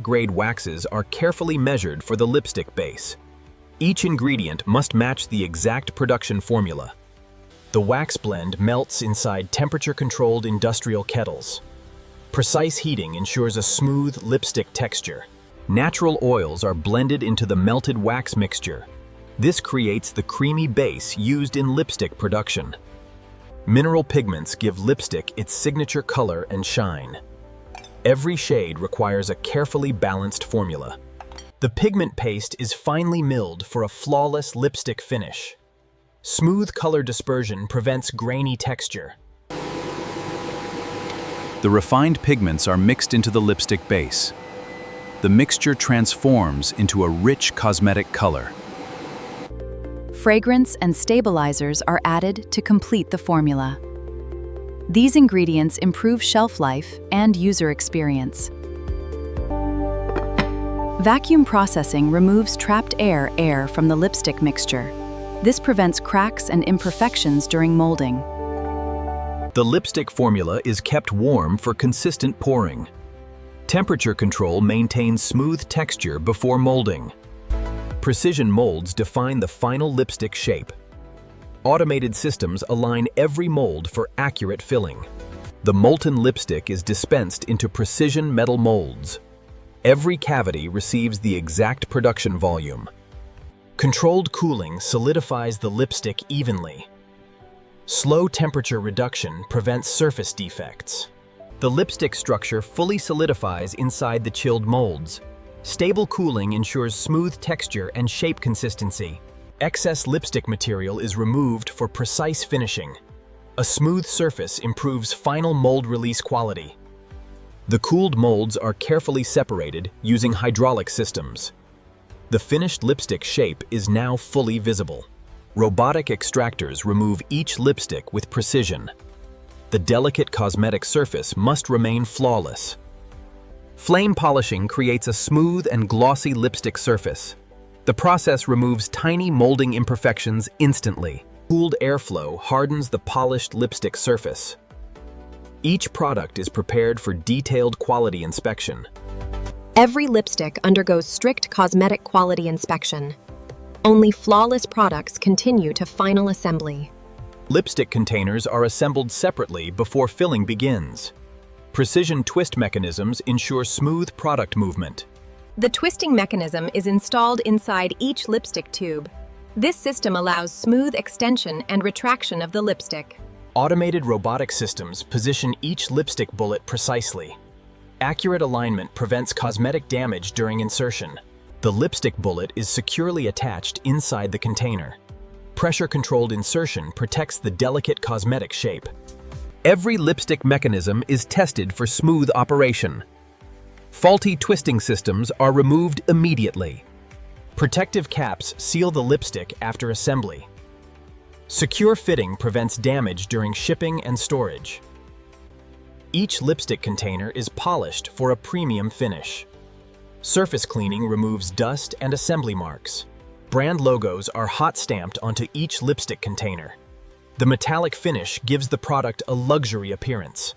cosmetic-grade waxes are carefully measured for the lipstick base. Each ingredient must match the exact production formula. The wax blend melts inside temperature-controlled industrial kettles. Precise heating ensures a smooth lipstick texture. Natural oils are blended into the melted wax mixture. This creates the creamy base used in lipstick production. Mineral pigments give lipstick its signature color and shine. Every shade requires a carefully balanced formula. The pigment paste is finely milled for a flawless lipstick finish. Smooth color dispersion prevents grainy texture. The refined pigments are mixed into the lipstick base. The mixture transforms into a rich cosmetic color. Fragrance and stabilizers are added to complete the formula. These ingredients improve shelf life and user experience. Vacuum processing removes trapped air from the lipstick mixture. This prevents cracks and imperfections during molding. The lipstick formula is kept warm for consistent pouring. Temperature control maintains smooth texture before molding. Precision molds define the final lipstick shape. Automated systems align every mold for accurate filling. The molten lipstick is dispensed into precision metal molds. Every cavity receives the exact production volume. Controlled cooling solidifies the lipstick evenly. Slow temperature reduction prevents surface defects. The lipstick structure fully solidifies inside the chilled molds. Stable cooling ensures smooth texture and shape consistency. Excess lipstick material is removed for precise finishing. A smooth surface improves final mold release quality. The cooled molds are carefully separated using hydraulic systems. The finished lipstick shape is now fully visible. Robotic extractors remove each lipstick with precision. The delicate cosmetic surface must remain flawless. Flame polishing creates a smooth and glossy lipstick surface. The process removes tiny molding imperfections instantly. Cooled airflow hardens the polished lipstick surface. Each product is prepared for detailed quality inspection. Every lipstick undergoes strict cosmetic quality inspection. Only flawless products continue to final assembly. Lipstick containers are assembled separately before filling begins. Precision twist mechanisms ensure smooth product movement. The twisting mechanism is installed inside each lipstick tube. This system allows smooth extension and retraction of the lipstick. Automated robotic systems position each lipstick bullet precisely. Accurate alignment prevents cosmetic damage during insertion. The lipstick bullet is securely attached inside the container. Pressure-controlled insertion protects the delicate cosmetic shape. Every lipstick mechanism is tested for smooth operation. Faulty twisting systems are removed immediately. Protective caps seal the lipstick after assembly. Secure fitting prevents damage during shipping and storage. Each lipstick container is polished for a premium finish. Surface cleaning removes dust and assembly marks. Brand logos are hot stamped onto each lipstick container. The metallic finish gives the product a luxury appearance.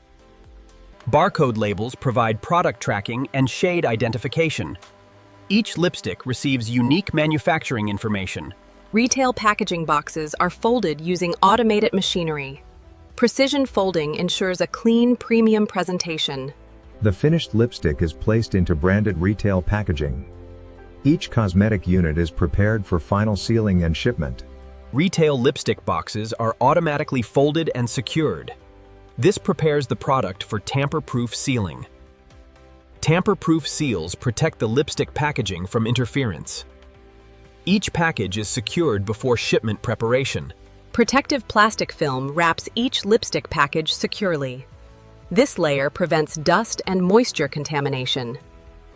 Barcode labels provide product tracking and shade identification. Each lipstick receives unique manufacturing information. Retail packaging boxes are folded using automated machinery. Precision folding ensures a clean, premium presentation. The finished lipstick is placed into branded retail packaging. Each cosmetic unit is prepared for final sealing and shipment. Retail lipstick boxes are automatically folded and secured. This prepares the product for tamper-proof sealing. Tamper-proof seals protect the lipstick packaging from interference. Each package is secured before shipment preparation. Protective plastic film wraps each lipstick package securely. This layer prevents dust and moisture contamination.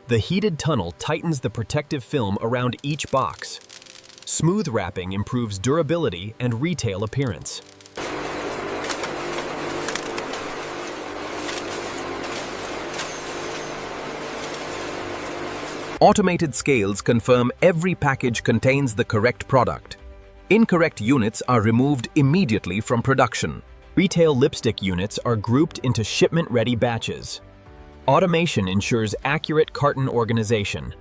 The heated tunnel tightens the protective film around each box. Smooth wrapping improves durability and retail appearance. Automated scales confirm every package contains the correct product. Incorrect units are removed immediately from production. Retail lipstick units are grouped into shipment-ready batches. Automation ensures accurate carton organization.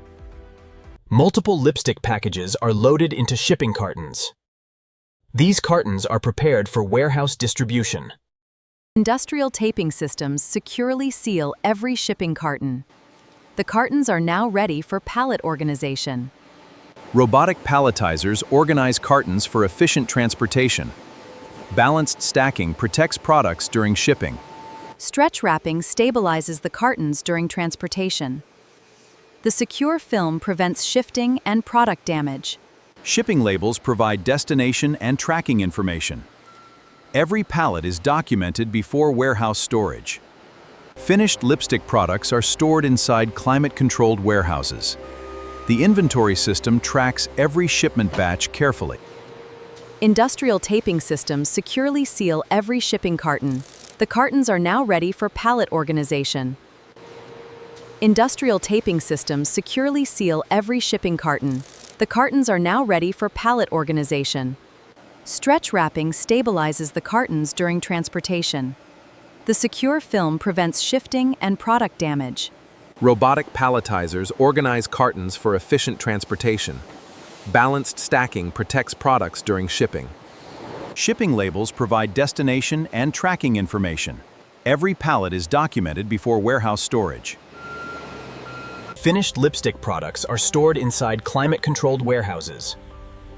Multiple lipstick packages are loaded into shipping cartons. These cartons are prepared for warehouse distribution. Industrial taping systems securely seal every shipping carton. The cartons are now ready for pallet organization. Robotic palletizers organize cartons for efficient transportation. Balanced stacking protects products during shipping. Stretch wrapping stabilizes the cartons during transportation. The secure film prevents shifting and product damage. Shipping labels provide destination and tracking information. Every pallet is documented before warehouse storage. Finished lipstick products are stored inside climate-controlled warehouses. The inventory system tracks every shipment batch carefully. Industrial taping systems securely seal every shipping carton. The cartons are now ready for pallet organization. Industrial taping systems securely seal every shipping carton. The cartons are now ready for pallet organization. Stretch wrapping stabilizes the cartons during transportation. The secure film prevents shifting and product damage. Robotic palletizers organize cartons for efficient transportation. Balanced stacking protects products during shipping. Shipping labels provide destination and tracking information. Every pallet is documented before warehouse storage. Finished lipstick products are stored inside climate-controlled warehouses.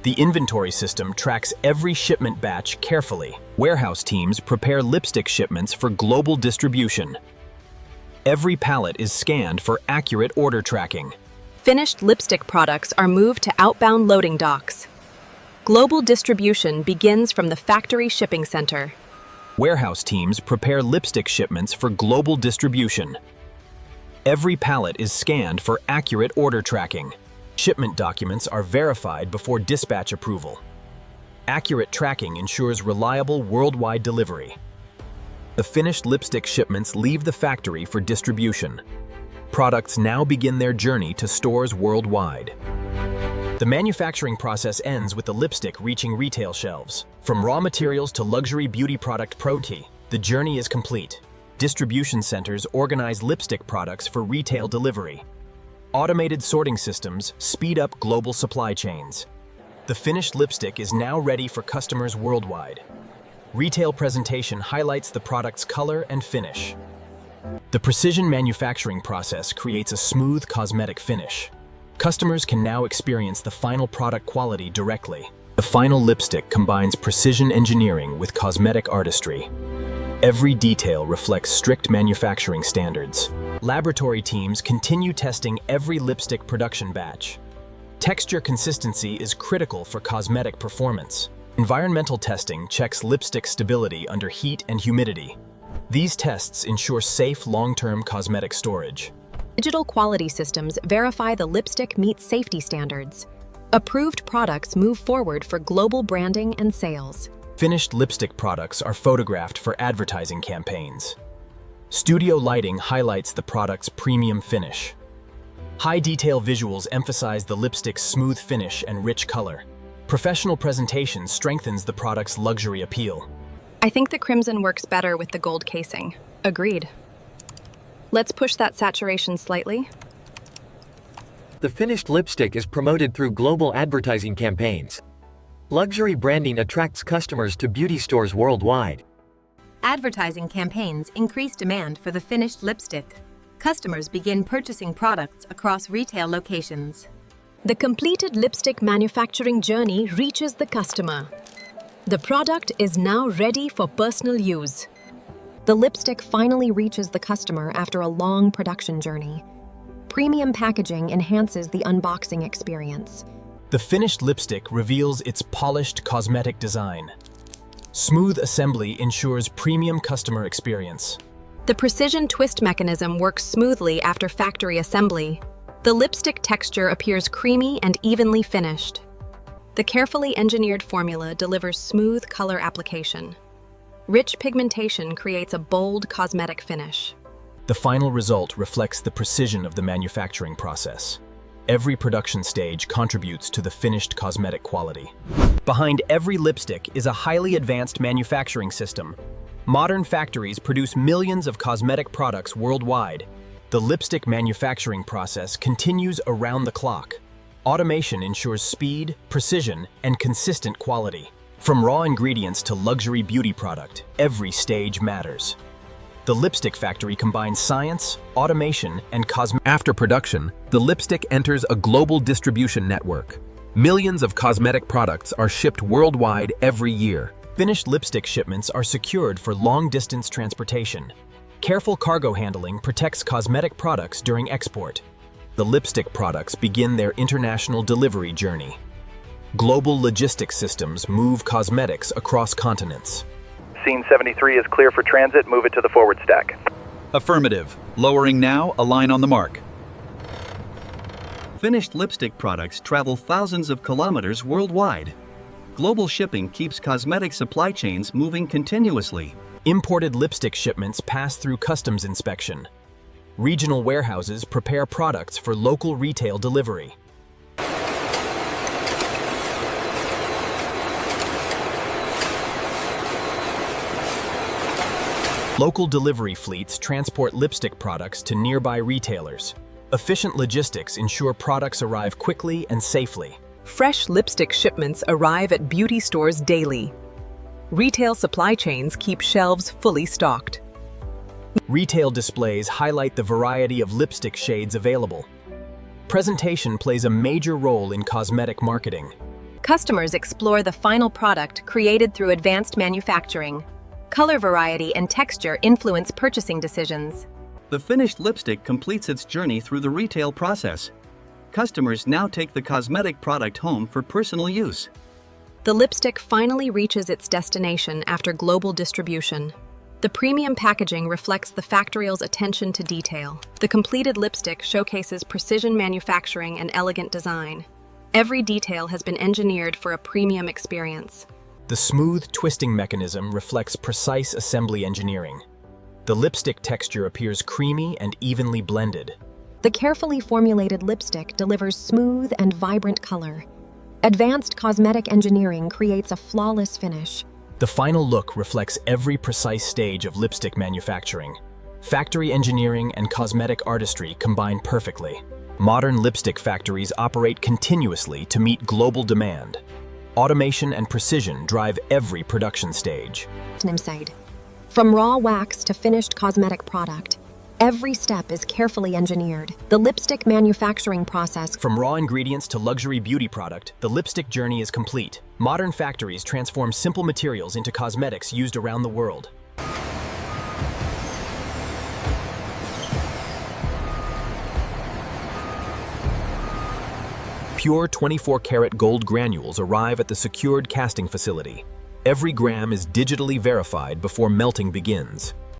The inventory system tracks every shipment batch carefully. Warehouse teams prepare lipstick shipments for global distribution. Every pallet is scanned for accurate order tracking. Finished lipstick products are moved to outbound loading docks. Global distribution begins from the factory shipping center. Warehouse teams prepare lipstick shipments for global distribution. Every pallet is scanned for accurate order tracking. Shipment documents are verified before dispatch approval. Accurate tracking ensures reliable worldwide delivery. The finished lipstick shipments leave the factory for distribution. Products now begin their journey to stores worldwide. The manufacturing process ends with the lipstick reaching retail shelves. From raw materials to luxury beauty product Pro-T, the journey is complete. Distribution centers organize lipstick products for retail delivery. Automated sorting systems speed up global supply chains. The finished lipstick is now ready for customers worldwide. Retail presentation highlights the product's color and finish. The precision manufacturing process creates a smooth cosmetic finish. Customers can now experience the final product quality directly. The final lipstick combines precision engineering with cosmetic artistry. Every detail reflects strict manufacturing standards. Laboratory teams continue testing every lipstick production batch. Texture consistency is critical for cosmetic performance. Environmental testing checks lipstick stability under heat and humidity. These tests ensure safe long-term cosmetic storage. Digital quality systems verify the lipstick meets safety standards. Approved products move forward for global branding and sales. Finished lipstick products are photographed for advertising campaigns. Studio lighting highlights the product's premium finish. High-detail visuals emphasize the lipstick's smooth finish and rich color. Professional presentation strengthens the product's luxury appeal. I think the crimson works better with the gold casing. Agreed. Let's push that saturation slightly. The finished lipstick is promoted through global advertising campaigns. Luxury branding attracts customers to beauty stores worldwide. Advertising campaigns increase demand for the finished lipstick. Customers begin purchasing products across retail locations. The completed lipstick manufacturing journey reaches the customer. The product is now ready for personal use. The lipstick finally reaches the customer after a long production journey. Premium packaging enhances the unboxing experience. The finished lipstick reveals its polished cosmetic design. Smooth assembly ensures premium customer experience. The precision twist mechanism works smoothly after factory assembly. The lipstick texture appears creamy and evenly finished. The carefully engineered formula delivers smooth color application. Rich pigmentation creates a bold cosmetic finish. The final result reflects the precision of the manufacturing process. Every production stage contributes to the finished cosmetic quality. Behind every lipstick is a highly advanced manufacturing system. Modern factories produce millions of cosmetic products worldwide. The lipstick manufacturing process continues around the clock. Automation ensures speed, precision, and consistent quality. From raw ingredients to luxury beauty product, every stage matters. The lipstick factory combines science, automation, and cosmetic. After production, the lipstick enters a global distribution network. Millions of cosmetic products are shipped worldwide every year. Finished lipstick shipments are secured for long-distance transportation. Careful cargo handling protects cosmetic products during export. The lipstick products begin their international delivery journey. Global logistics systems move cosmetics across continents. Scene 73 is clear for transit. Move it to the forward stack. Affirmative. Lowering now, align on the mark. Finished lipstick products travel thousands of kilometers worldwide. Global shipping keeps cosmetic supply chains moving continuously. Imported lipstick shipments pass through customs inspection. Regional warehouses prepare products for local retail delivery. Local delivery fleets transport lipstick products to nearby retailers. Efficient logistics ensure products arrive quickly and safely. Fresh lipstick shipments arrive at beauty stores daily. Retail supply chains keep shelves fully stocked. Retail displays highlight the variety of lipstick shades available. Presentation plays a major role in cosmetic marketing. Customers explore the final product created through advanced manufacturing. Color variety and texture influence purchasing decisions. The finished lipstick completes its journey through the retail process. Customers now take the cosmetic product home for personal use. The lipstick finally reaches its destination after global distribution. The premium packaging reflects the factory's attention to detail. The completed lipstick showcases precision manufacturing and elegant design. Every detail has been engineered for a premium experience. The smooth twisting mechanism reflects precise assembly engineering. The lipstick texture appears creamy and evenly blended. The carefully formulated lipstick delivers smooth and vibrant color. Advanced cosmetic engineering creates a flawless finish. The final look reflects every precise stage of lipstick manufacturing. Factory engineering and cosmetic artistry combine perfectly. Modern lipstick factories operate continuously to meet global demand. Automation and precision drive every production stage. From raw wax to finished cosmetic product, every step is carefully engineered. The lipstick manufacturing process. From raw ingredients to luxury beauty product, the lipstick journey is complete. Modern factories transform simple materials into cosmetics used around the world. Pure 24-karat gold granules arrive at the secured casting facility. Every gram is digitally verified before melting begins.